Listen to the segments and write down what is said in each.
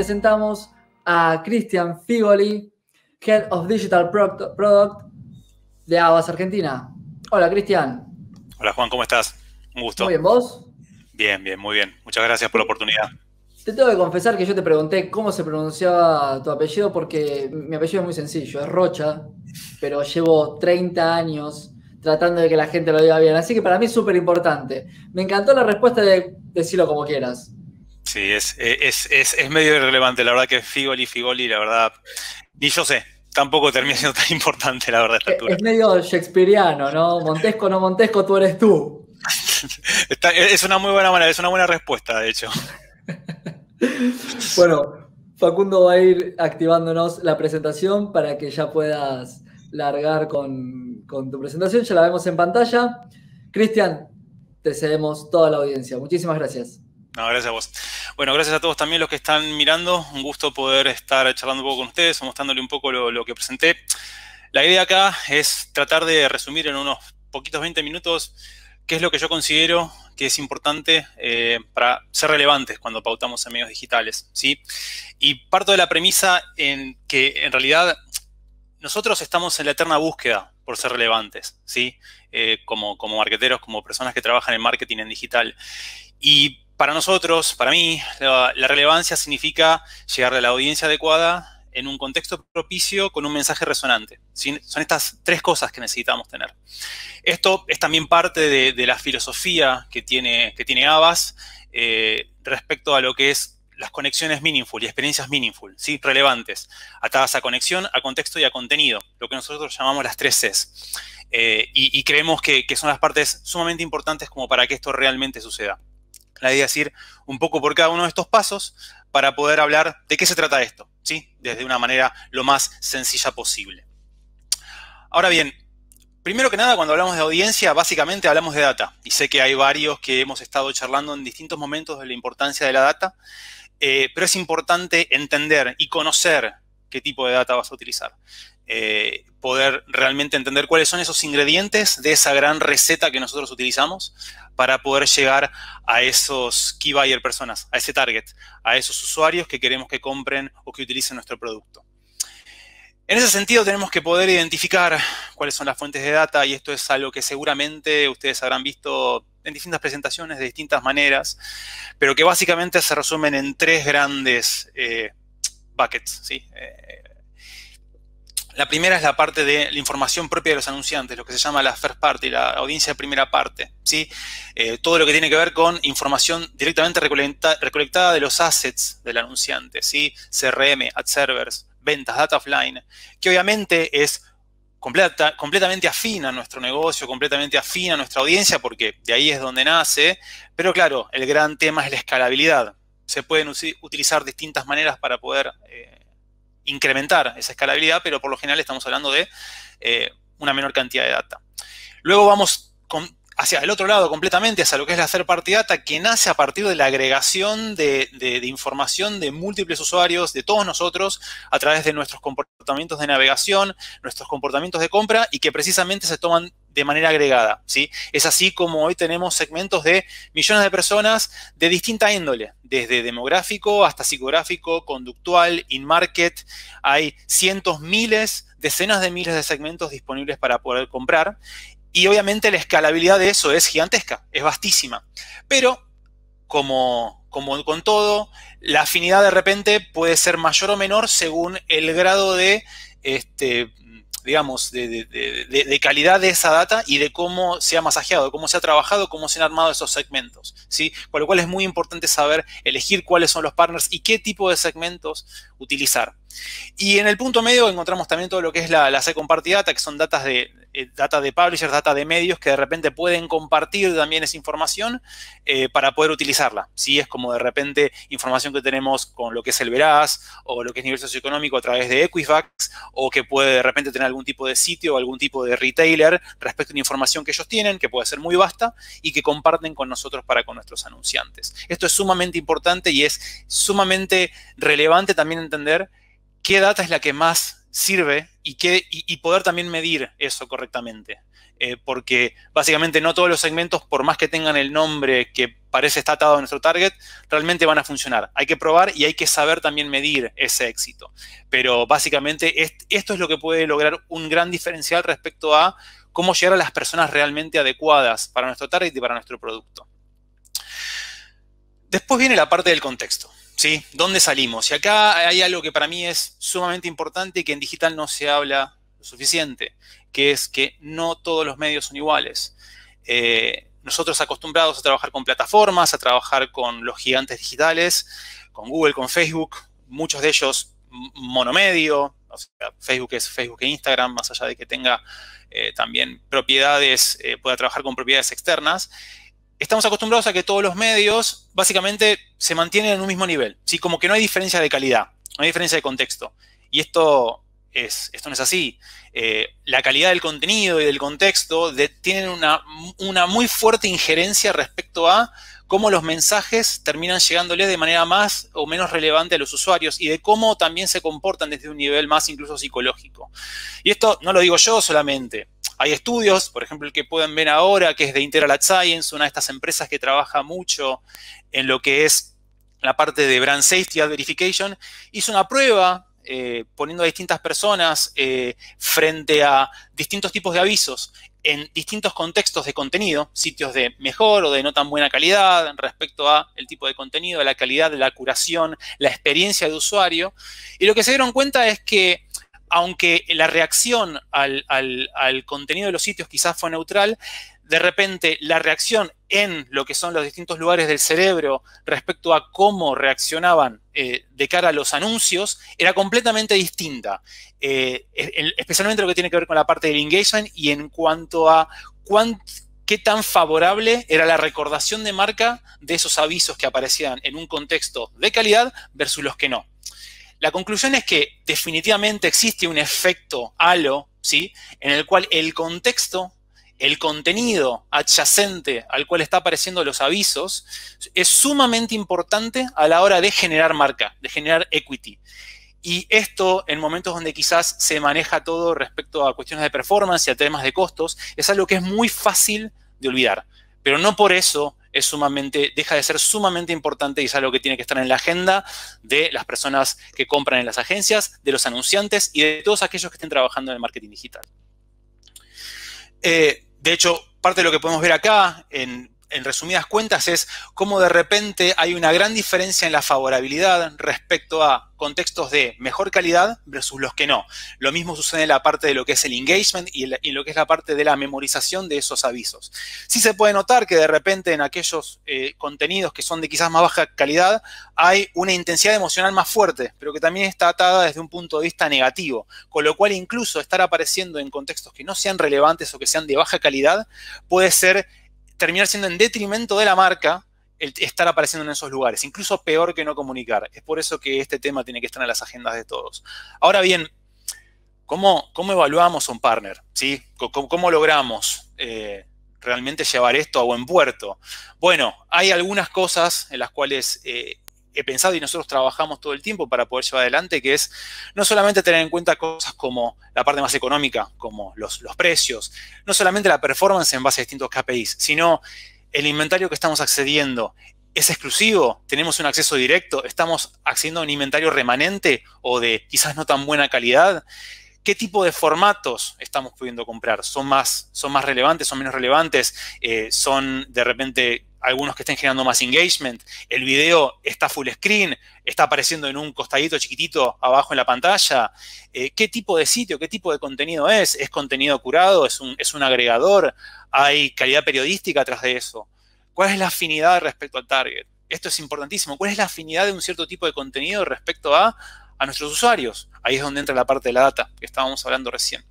presentamos a Cristian Figoli, Head of Digital Product de Havas Argentina. Hola, Cristian. Hola, Juan, ¿cómo estás? Un gusto. Muy bien, ¿vos? Bien, bien, muy bien. Muchas gracias por la oportunidad. Te tengo que confesar que yo te pregunté cómo se pronunciaba tu apellido porque mi apellido es muy sencillo, es Rocha, pero llevo 30 años tratando de que la gente lo diga bien, así que para mí es súper importante. Me encantó la respuesta de decirlo como quieras. Sí, es medio irrelevante, la verdad que Figoli, la verdad, ni yo sé, tampoco termina siendo tan importante, la verdad, a esta altura. Es medio shakespeariano, ¿no? Montesco, no Montesco, tú eres tú. Es una muy buena manera, es una buena respuesta, de hecho. Bueno, Facundo va a ir activándonos la presentación para que ya puedas largar con tu presentación. Ya la vemos en pantalla. Cristian, te cedemos toda la audiencia. Muchísimas gracias. No, gracias a vos. Bueno, gracias a todos también los que están mirando. Un gusto poder estar charlando un poco con ustedes o mostrándole un poco lo que presenté. La idea acá es tratar de resumir en unos poquitos 20 minutos qué es lo que yo considero que es importante para ser relevantes cuando pautamos en medios digitales, ¿sí? Y parto de la premisa en que en realidad nosotros estamos en la eterna búsqueda por ser relevantes, ¿sí? Como marketeros, como personas que trabajan en marketing en digital. Y para nosotros, para mí, la relevancia significa llegarle a la audiencia adecuada en un contexto propicio con un mensaje resonante, ¿sí? Son estas tres cosas que necesitamos tener. Esto es también parte de la filosofía que tiene Havas respecto a lo que es las conexiones meaningful y experiencias meaningful, ¿sí? Relevantes, atadas a conexión, a contexto y a contenido, lo que nosotros llamamos las 3 Cs. Y creemos que son las partes sumamente importantes como para que esto realmente suceda. La idea es ir un poco por cada uno de estos pasos para poder hablar de qué se trata esto, ¿sí? Desde una manera lo más sencilla posible. Ahora bien, primero que nada, cuando hablamos de audiencia, básicamente hablamos de data. Y sé que hay varios que hemos estado charlando en distintos momentos de la importancia de la data, pero es importante entender y conocer qué tipo de data vas a utilizar. Poder realmente entender cuáles son esos ingredientes de esa gran receta que nosotros utilizamos para poder llegar a esos key buyer personas, a ese target, a esos usuarios que queremos que compren o que utilicen nuestro producto. En ese sentido tenemos que poder identificar cuáles son las fuentes de data y esto es algo que seguramente ustedes habrán visto en distintas presentaciones de distintas maneras, pero que básicamente se resumen en 3 grandes buckets, ¿sí? La primera es la parte de la información propia de los anunciantes, lo que se llama la first party, la audiencia de primera parte, ¿sí? Todo lo que tiene que ver con información directamente recolectada de los assets del anunciante, ¿sí? CRM, ad servers, ventas, data offline, que obviamente es completamente afín a nuestro negocio, completamente afín a nuestra audiencia, porque de ahí es donde nace, pero claro, el gran tema es la escalabilidad. Se pueden utilizar distintas maneras para poder incrementar esa escalabilidad, pero por lo general estamos hablando de una menor cantidad de data. Luego vamos hacia el otro lado completamente, hacia lo que es la third party data, que nace a partir de la agregación de información de múltiples usuarios, de todos nosotros, a través de nuestros comportamientos de navegación, nuestros comportamientos de compra, y que precisamente se toman de manera agregada, ¿sí? Es así como hoy tenemos segmentos de millones de personas de distinta índole, desde demográfico hasta psicográfico, conductual, in-market. Hay cientos, miles, decenas de miles de segmentos disponibles para poder comprar. Y obviamente la escalabilidad de eso es gigantesca, es vastísima. Pero, como con todo, la afinidad de repente puede ser mayor o menor según el grado de digamos, de calidad de esa data y de cómo se ha masajeado, de cómo se ha trabajado, cómo se han armado esos segmentos, ¿sí? Con lo cual es muy importante saber elegir cuáles son los partners y qué tipo de segmentos utilizar. Y en el punto medio encontramos también todo lo que es la second party data, que son data de publishers, data de medios que de repente pueden compartir también esa información para poder utilizarla. ¿Sí? Es como de repente información que tenemos con lo que es el Veraz o lo que es nivel socioeconómico a través de Equifax, o que puede de repente tener algún tipo de sitio o algún tipo de retailer respecto a una información que ellos tienen, que puede ser muy vasta y que comparten con nosotros para con nuestros anunciantes. Esto es sumamente importante y es sumamente relevante también entender qué data es la que más sirve y poder también medir eso correctamente. Porque básicamente no todos los segmentos, por más que tengan el nombre que parece estar atado a nuestro target, realmente van a funcionar. Hay que probar y hay que saber también medir ese éxito. Pero básicamente esto es lo que puede lograr un gran diferencial respecto a cómo llegar a las personas realmente adecuadas para nuestro target y para nuestro producto. Después viene la parte del contexto, ¿sí? ¿Dónde salimos? Y acá hay algo que para mí es sumamente importante y que en digital no se habla lo suficiente, que es que no todos los medios son iguales. Nosotros acostumbrados a trabajar con plataformas, a trabajar con los gigantes digitales, con Google, con Facebook, muchos de ellos monomedio, o sea, Facebook es Facebook e Instagram, más allá de que tenga también propiedades, pueda trabajar con propiedades externas. Estamos acostumbrados a que todos los medios básicamente se mantienen en un mismo nivel, ¿sí? Como que no hay diferencia de calidad, no hay diferencia de contexto. Y esto no es así. La calidad del contenido y del contexto tienen una muy fuerte injerencia respecto a cómo los mensajes terminan llegándole de manera más o menos relevante a los usuarios y de cómo también se comportan desde un nivel más incluso psicológico. Y esto no lo digo yo solamente. Hay estudios, por ejemplo, el que pueden ver ahora, que es de Integral Science, una de estas empresas que trabaja mucho en lo que es la parte de Brand Safety Ad Verification, hizo una prueba poniendo a distintas personas frente a distintos tipos de avisos en distintos contextos de contenido, sitios de mejor o de no tan buena calidad respecto a el tipo de contenido, la calidad, la curación, la experiencia de usuario. Y lo que se dieron cuenta es que aunque la reacción al contenido de los sitios quizás fue neutral, de repente la reacción en lo que son los distintos lugares del cerebro respecto a cómo reaccionaban de cara a los anuncios era completamente distinta, especialmente lo que tiene que ver con la parte del engagement y en cuanto a qué tan favorable era la recordación de marca de esos avisos que aparecían en un contexto de calidad versus los que no. La conclusión es que definitivamente existe un efecto halo, ¿sí? En el cual el contexto, el contenido adyacente al cual está apareciendo los avisos, es sumamente importante a la hora de generar marca, de generar equity. Y esto, en momentos donde quizás se maneja todo respecto a cuestiones de performance y a temas de costos, es algo que es muy fácil de olvidar. Pero no por eso deja de ser sumamente importante y es algo que tiene que estar en la agenda de las personas que compran en las agencias, de los anunciantes y de todos aquellos que estén trabajando en el marketing digital. De hecho, parte de lo que podemos ver acá, en resumidas cuentas, es cómo de repente hay una gran diferencia en la favorabilidad respecto a contextos de mejor calidad versus los que no. Lo mismo sucede en la parte de lo que es el engagement y en lo que es la parte de la memorización de esos avisos. Sí se puede notar que de repente en aquellos contenidos que son de quizás más baja calidad hay una intensidad emocional más fuerte, pero que también está atada desde un punto de vista negativo, con lo cual incluso estar apareciendo en contextos que no sean relevantes o que sean de baja calidad puede terminar siendo en detrimento de la marca el estar apareciendo en esos lugares, incluso peor que no comunicar. Es por eso que este tema tiene que estar en las agendas de todos. Ahora bien, ¿cómo evaluamos a un partner? ¿Sí? ¿Cómo logramos realmente llevar esto a buen puerto? Bueno, hay algunas cosas en las cuales he pensado y nosotros trabajamos todo el tiempo para poder llevar adelante, que es no solamente tener en cuenta cosas como la parte más económica, como los precios, no solamente la performance en base a distintos KPIs, sino el inventario que estamos accediendo. ¿Es exclusivo? ¿Tenemos un acceso directo? ¿Estamos accediendo a un inventario remanente o de quizás no tan buena calidad? ¿Qué tipo de formatos estamos pudiendo comprar? ¿Son más relevantes? ¿Son menos relevantes? ¿Son de repente algunos que estén generando más engagement? ¿El video está full screen? ¿Está apareciendo en un costadito chiquitito abajo en la pantalla? ¿Qué tipo de sitio? ¿Qué tipo de contenido es? ¿Es contenido curado? ¿Es un agregador? ¿Hay calidad periodística atrás de eso? ¿Cuál es la afinidad respecto al target? Esto es importantísimo. ¿Cuál es la afinidad de un cierto tipo de contenido respecto a nuestros usuarios? Ahí es donde entra la parte de la data que estábamos hablando recién.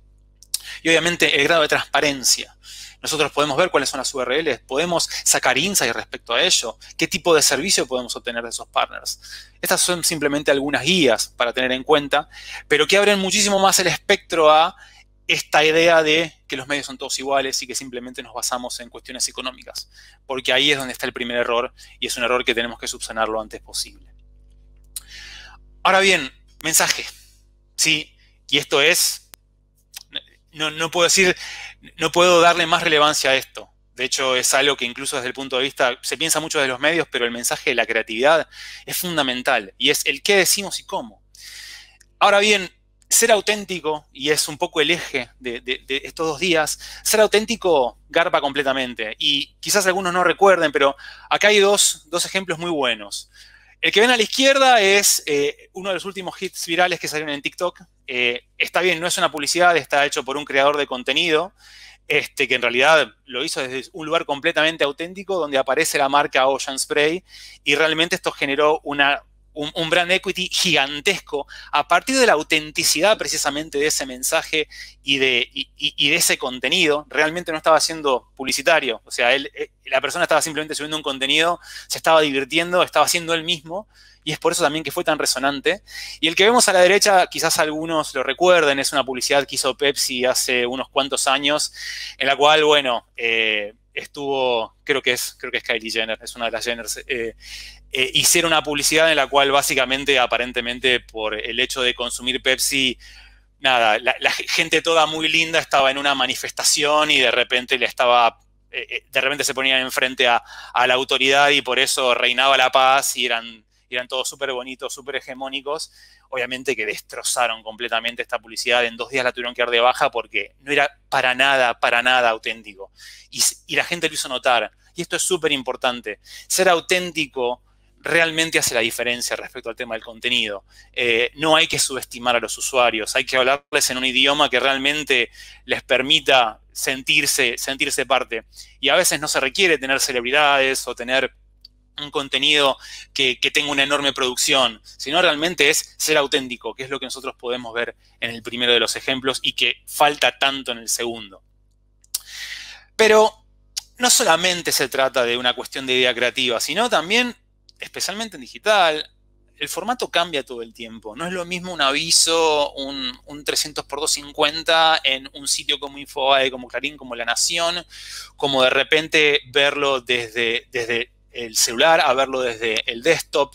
Y obviamente el grado de transparencia. Nosotros podemos ver cuáles son las URLs, podemos sacar insights respecto a ello, qué tipo de servicio podemos obtener de esos partners. Estas son simplemente algunas guías para tener en cuenta, pero que abren muchísimo más el espectro a esta idea de que los medios son todos iguales y que simplemente nos basamos en cuestiones económicas, porque ahí es donde está el primer error y es un error que tenemos que subsanar lo antes posible. Ahora bien, mensaje, ¿sí? Y esto es, no puedo decir, no puedo darle más relevancia a esto. De hecho, es algo que incluso desde el punto de vista, se piensa mucho de los medios, pero el mensaje de la creatividad es fundamental. Y es el qué decimos y cómo. Ahora bien, ser auténtico, y es un poco el eje de estos 2 días, ser auténtico garpa completamente. Y quizás algunos no recuerden, pero acá hay dos ejemplos muy buenos. El que ven a la izquierda es uno de los últimos hits virales que salieron en TikTok. Está bien, no es una publicidad, está hecho por un creador de contenido, que en realidad lo hizo desde un lugar completamente auténtico, donde aparece la marca Ocean Spray, y realmente esto generó un brand equity gigantesco a partir de la autenticidad precisamente de ese mensaje y de ese contenido. Realmente no estaba siendo publicitario, o sea, la persona estaba simplemente subiendo un contenido, se estaba divirtiendo, estaba siendo él mismo, y es por eso también que fue tan resonante. Y el que vemos a la derecha, quizás algunos lo recuerden, es una publicidad que hizo Pepsi hace unos cuantos años, en la cual, bueno, estuvo, creo que es Kylie Jenner, es una de las Jenners, hicieron una publicidad en la cual básicamente, aparentemente, por el hecho de consumir Pepsi, nada, la gente toda muy linda estaba en una manifestación y de repente se ponían enfrente a la autoridad y por eso reinaba la paz y eran todos súper bonitos, súper hegemónicos. Obviamente que destrozaron completamente esta publicidad. En 2 días la tuvieron que dar de baja porque no era para nada auténtico. Y la gente lo hizo notar. Y esto es súper importante. Ser auténtico realmente hace la diferencia respecto al tema del contenido. No hay que subestimar a los usuarios. Hay que hablarles en un idioma que realmente les permita sentirse parte. Y a veces no se requiere tener celebridades o tener un contenido que tenga una enorme producción, sino realmente es ser auténtico, que es lo que nosotros podemos ver en el primero de los ejemplos y que falta tanto en el segundo. Pero no solamente se trata de una cuestión de idea creativa, sino también, especialmente en digital, el formato cambia todo el tiempo. No es lo mismo un aviso, un 300x250 en un sitio como Infobae, como Clarín, como La Nación, como de repente verlo desde el celular a verlo desde el desktop.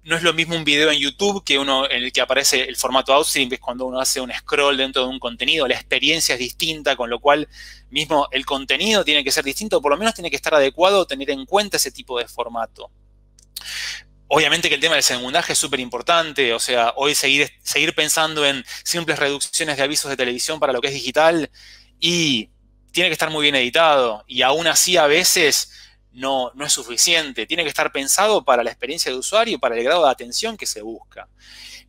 No es lo mismo un video en YouTube que uno en el que aparece el formato outstream, que es cuando uno hace un scroll dentro de un contenido. La experiencia es distinta, con lo cual mismo el contenido tiene que ser distinto, por lo menos tiene que estar adecuado, tener en cuenta ese tipo de formato. Obviamente que el tema del segundaje es súper importante, o sea, hoy seguir pensando en simples reducciones de avisos de televisión para lo que es digital, y tiene que estar muy bien editado, y aún así a veces no es suficiente. Tiene que estar pensado para la experiencia de usuario y para el grado de atención que se busca.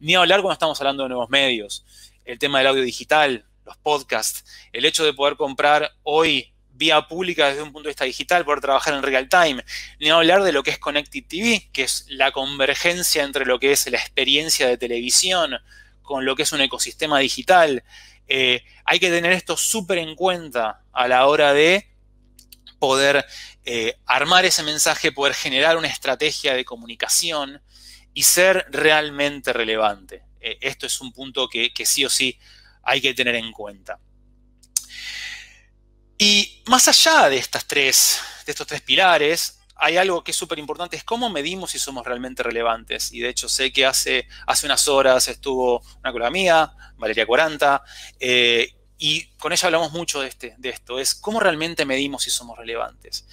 Ni hablar cuando estamos hablando de nuevos medios. El tema del audio digital, los podcasts, el hecho de poder comprar hoy vía pública desde un punto de vista digital, poder trabajar en real time. Ni hablar de lo que es Connected TV, que es la convergencia entre lo que es la experiencia de televisión con lo que es un ecosistema digital. Hay que tener esto súper en cuenta a la hora de poder armar ese mensaje, poder generar una estrategia de comunicación y ser realmente relevante. Esto es un punto que sí o sí hay que tener en cuenta. Y más allá de estos 3 pilares, hay algo que es súper importante, es cómo medimos si somos realmente relevantes. Y de hecho sé que hace unas horas estuvo una colega mía, Valeria 40, y con ella hablamos mucho de esto, es cómo realmente medimos si somos relevantes.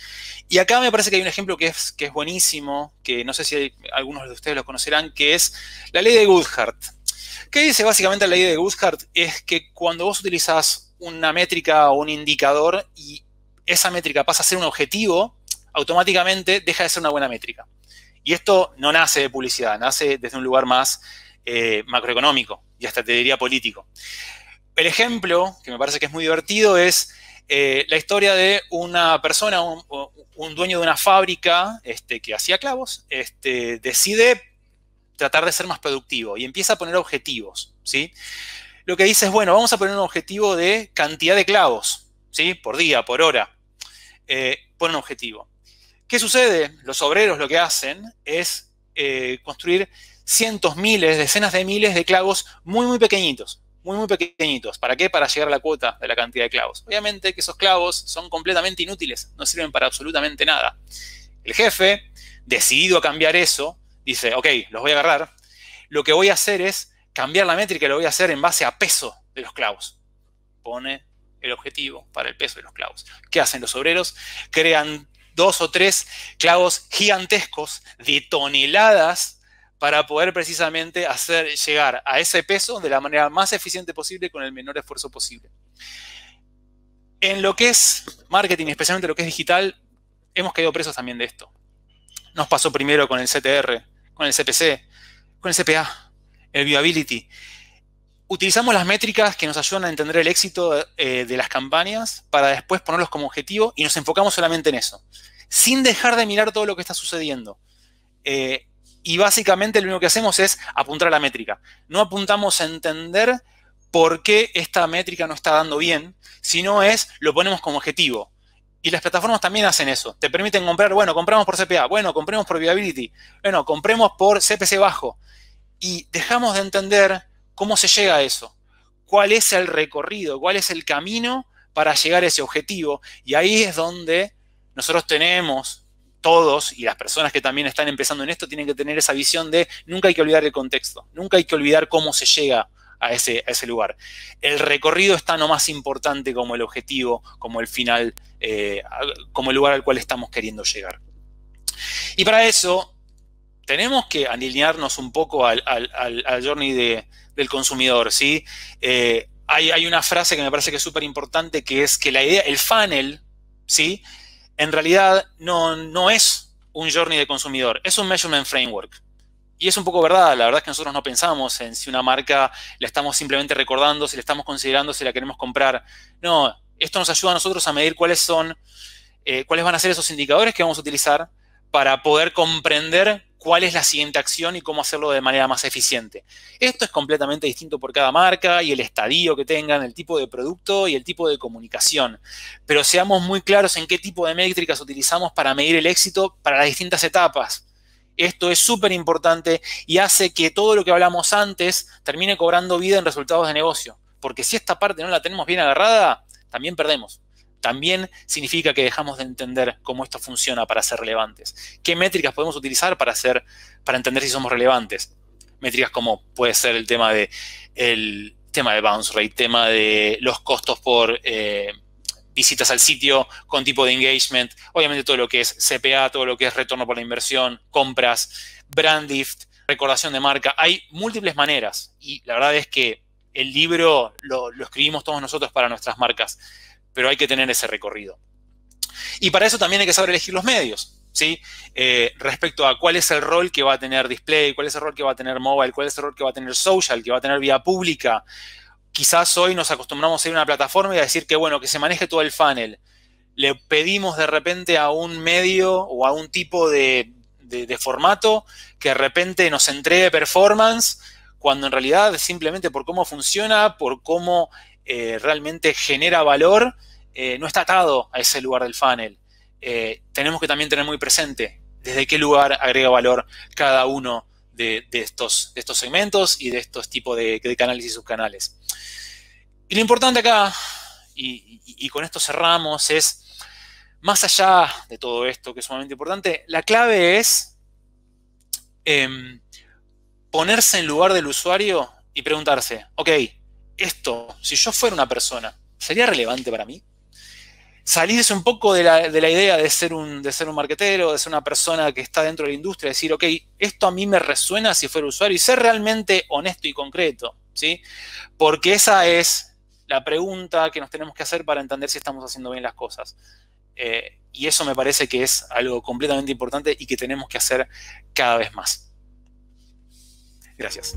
Y acá me parece que hay un ejemplo que es buenísimo, que no sé si algunos de ustedes lo conocerán, que es la ley de Goodhart. ¿Qué dice básicamente la ley de Goodhart? Es que cuando vos utilizás una métrica o un indicador y esa métrica pasa a ser un objetivo, automáticamente deja de ser una buena métrica. Y esto no nace de publicidad, nace desde un lugar más macroeconómico y hasta te diría político. El ejemplo, que me parece que es muy divertido, es la historia de una persona, un dueño de una fábrica que hacía clavos, decide tratar de ser más productivo y empieza a poner objetivos, ¿sí? Lo que dice es, bueno, vamos a poner un objetivo de cantidad de clavos, ¿sí? Por día, por hora. Pone un objetivo. ¿Qué sucede? Los obreros lo que hacen es construir cientos, miles, decenas de miles de clavos muy pequeñitos. Muy pequeñitos. ¿Para qué? Para llegar a la cuota de la cantidad de clavos. Obviamente que esos clavos son completamente inútiles, no sirven para absolutamente nada. El jefe, decidido a cambiar eso, dice, ok, los voy a agarrar. Lo que voy a hacer es cambiar la métrica y lo voy a hacer en base a peso de los clavos. Pone el objetivo para el peso de los clavos. ¿Qué hacen los obreros? Crean 2 o 3 clavos gigantescos de toneladas para poder precisamente hacer llegar a ese peso de la manera más eficiente posible con el menor esfuerzo posible. En lo que es marketing, especialmente lo que es digital, hemos caído presos también de esto. Nos pasó primero con el CTR, con el CPC, con el CPA, el Viewability. Utilizamos las métricas que nos ayudan a entender el éxito de las campañas para después ponerlos como objetivo y nos enfocamos solamente en eso, sin dejar de mirar todo lo que está sucediendo. Y básicamente lo único que hacemos es apuntar a la métrica. No apuntamos a entender por qué esta métrica no está dando bien, sino lo ponemos como objetivo. Y las plataformas también hacen eso. Te permiten comprar, bueno, compramos por CPA, bueno, compremos por Viewability, bueno, compremos por CPC bajo. Y dejamos de entender cómo se llega a eso. ¿Cuál es el recorrido? ¿Cuál es el camino para llegar a ese objetivo? Y ahí es donde nosotros tenemos, todos, y las personas que también están empezando en esto, tienen que tener esa visión de nunca hay que olvidar el contexto. Nunca hay que olvidar cómo se llega a ese lugar. El recorrido es tan o más importante como el objetivo, como el final, como el lugar al cual estamos queriendo llegar. Y para eso tenemos que alinearnos un poco al journey del consumidor, ¿sí? Hay una frase que me parece que es súper importante, que es que la idea, el funnel, ¿sí? En realidad no es un journey de consumidor, es un measurement framework. Y es un poco verdad, la verdad es que nosotros no pensamos en si una marca la estamos simplemente recordando, si la estamos considerando, si la queremos comprar. No, esto nos ayuda a nosotros a medir cuáles van a ser esos indicadores que vamos a utilizar para poder comprender cuál es la siguiente acción y cómo hacerlo de manera más eficiente. Esto es completamente distinto por cada marca y el estadio que tengan, el tipo de producto y el tipo de comunicación. Pero seamos muy claros en qué tipo de métricas utilizamos para medir el éxito para las distintas etapas. Esto es súper importante y hace que todo lo que hablamos antes termine cobrando vida en resultados de negocio. Porque si esta parte no la tenemos bien agarrada, también perdemos. También significa que dejamos de entender cómo esto funciona para ser relevantes. ¿Qué métricas podemos utilizar para entender si somos relevantes? Métricas como puede ser el tema de bounce rate, tema de los costos por visitas al sitio con tipo de engagement, obviamente todo lo que es CPA, todo lo que es retorno por la inversión, compras, brand lift, recordación de marca. Hay múltiples maneras y la verdad es que el libro lo escribimos todos nosotros para nuestras marcas, pero hay que tener ese recorrido. Y para eso también hay que saber elegir los medios, ¿sí? Respecto a cuál es el rol que va a tener display, cuál es el rol que va a tener mobile, cuál es el rol que va a tener social, que va a tener vía pública. Quizás hoy nos acostumbramos a ir a una plataforma y a decir que, bueno, que se maneje todo el funnel. Le pedimos de repente a un medio o a un tipo de formato que de repente nos entregue performance, cuando en realidad simplemente por cómo funciona, por cómo realmente genera valor, no está atado a ese lugar del funnel. Tenemos que también tener muy presente desde qué lugar agrega valor cada uno de estos segmentos y de estos tipos de canales y subcanales. Y lo importante acá, y con esto cerramos, es, más allá de todo esto que es sumamente importante, la clave es ponerse en lugar del usuario y preguntarse, ok, esto, si yo fuera una persona, ¿sería relevante para mí? Salirse un poco de la idea de ser un marketero, de ser una persona que está dentro de la industria, decir, ok, esto a mí me resuena si fuera usuario, y ser realmente honesto y concreto, ¿sí? Porque esa es la pregunta que nos tenemos que hacer para entender si estamos haciendo bien las cosas. Y eso me parece que es algo completamente importante y que tenemos que hacer cada vez más. Gracias.